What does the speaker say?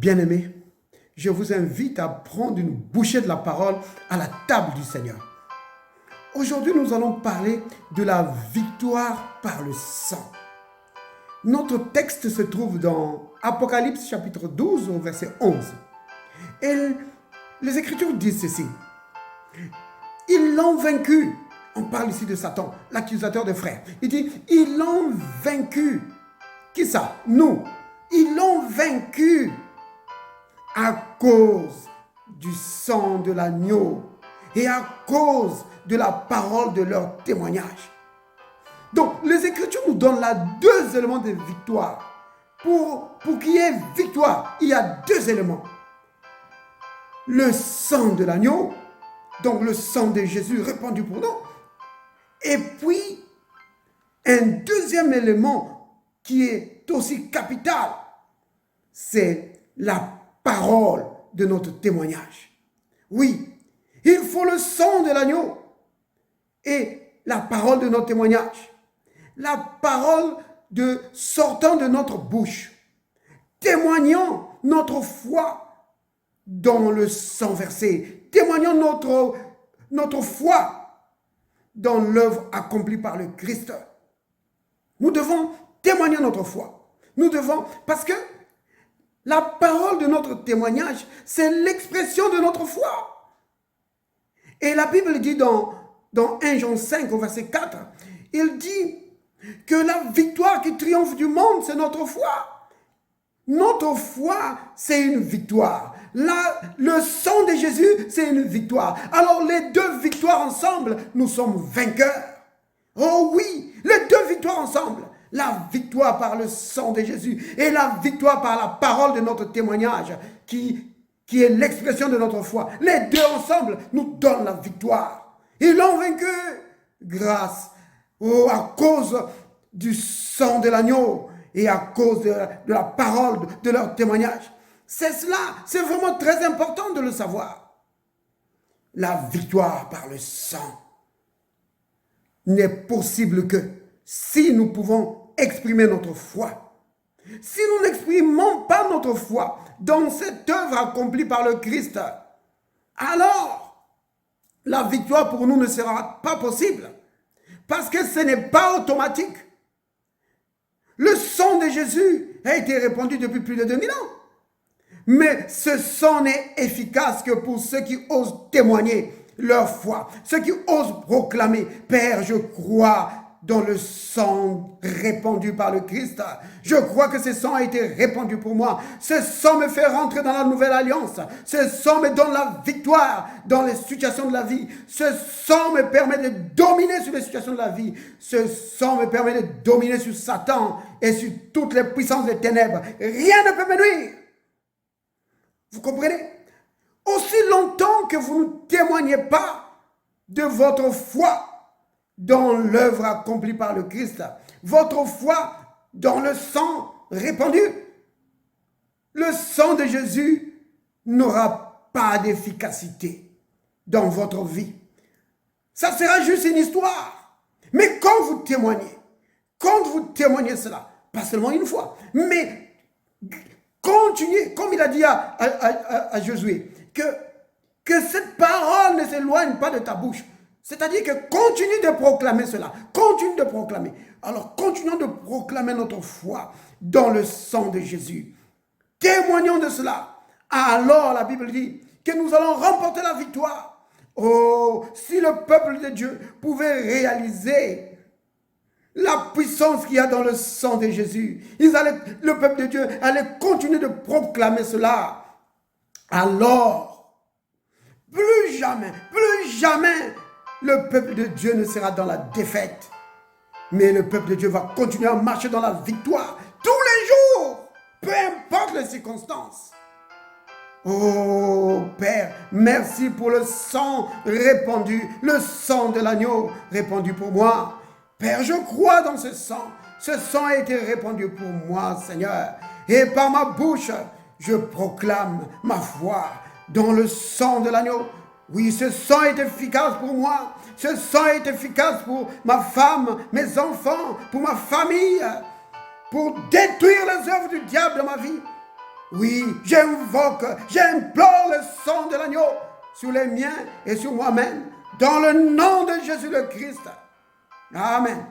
Bien-aimés, je vous invite à prendre une bouchée de la parole à la table du Seigneur. Aujourd'hui, nous allons parler de la victoire par le sang. Notre texte se trouve dans Apocalypse chapitre 12 au verset 11. Et les Écritures disent ceci. Ils l'ont vaincu. On parle ici de Satan, l'accusateur des frères. Il dit, ils l'ont vaincu. Qui ça? Nous. Ils l'ont vaincu à cause du sang de l'agneau et à cause de la parole de leur témoignage. Donc, les Écritures nous donnent là deux éléments de victoire. Pour qu'il y ait victoire, il y a deux éléments. Le sang de l'agneau, donc le sang de Jésus répandu pour nous. Et puis, un deuxième élément qui est aussi capital, c'est la parole de notre témoignage. Oui, il faut le sang de l'agneau et la parole de notre témoignage. La parole sortant de notre bouche, témoignant notre foi dans le sang versé, témoignant notre foi dans l'œuvre accomplie par le Christ. Nous devons témoigner notre foi. Nous devons, parce que la parole de notre témoignage, c'est l'expression de notre foi. Et la Bible dit dans 1 Jean 5 au verset 4, il dit que la victoire qui triomphe du monde, c'est notre foi. Notre foi, c'est une victoire. Le sang de Jésus, c'est une victoire. Alors les deux victoires ensemble, nous sommes vainqueurs. Oh oui, les deux victoires ensemble. La victoire par le sang de Jésus et la victoire par la parole de notre témoignage qui est l'expression de notre foi. Les deux ensemble nous donnent la victoire. Ils l'ont vaincu grâce à cause du sang de l'agneau et à cause de la parole de leur témoignage. C'est cela, c'est vraiment très important de le savoir. La victoire par le sang n'est possible que si nous pouvons exprimer notre foi. Si nous n'exprimons pas notre foi dans cette œuvre accomplie par le Christ, alors la victoire pour nous ne sera pas possible. Parce que ce n'est pas automatique. Le sang de Jésus a été répandu depuis plus de 2000 ans. Mais ce sang n'est efficace que pour ceux qui osent témoigner leur foi. Ceux qui osent proclamer, Père, je crois dans le sang répandu par le Christ. Je crois que ce sang a été répandu pour moi. Ce sang me fait rentrer dans la nouvelle alliance. Ce sang me donne la victoire dans les situations de la vie. Ce sang me permet de dominer sur les situations de la vie. Ce sang me permet de dominer sur Satan et sur toutes les puissances des ténèbres. Rien ne peut me nuire. Vous comprenez? Aussi longtemps que vous ne témoignez pas de votre foi dans l'œuvre accomplie par le Christ, votre foi dans le sang répandu, le sang de Jésus n'aura pas d'efficacité dans votre vie. Ça sera juste une histoire. Mais quand vous témoignez cela, pas seulement une fois, mais continuez, comme il a dit à Josué, que cette parole ne s'éloigne pas de ta bouche. C'est-à-dire que continue de proclamer cela. Continue de proclamer. Alors, continuons de proclamer notre foi dans le sang de Jésus. Témoignons de cela. Alors, la Bible dit que nous allons remporter la victoire. Oh, si le peuple de Dieu pouvait réaliser la puissance qu'il y a dans le sang de Jésus, le peuple de Dieu allait continuer de proclamer cela. Alors, plus jamais, le peuple de Dieu ne sera dans la défaite. Mais le peuple de Dieu va continuer à marcher dans la victoire tous les jours, peu importe les circonstances. Oh Père, merci pour le sang répandu, le sang de l'agneau répandu pour moi. Père, je crois dans ce sang. Ce sang a été répandu pour moi, Seigneur. Et par ma bouche, je proclame ma foi dans le sang de l'agneau. Oui, ce sang est efficace pour moi. Ce sang est efficace pour ma femme, mes enfants, pour ma famille, pour détruire les œuvres du diable dans ma vie. Oui, j'invoque, j'implore le sang de l'agneau sur les miens et sur moi-même, dans le nom de Jésus le Christ. Amen.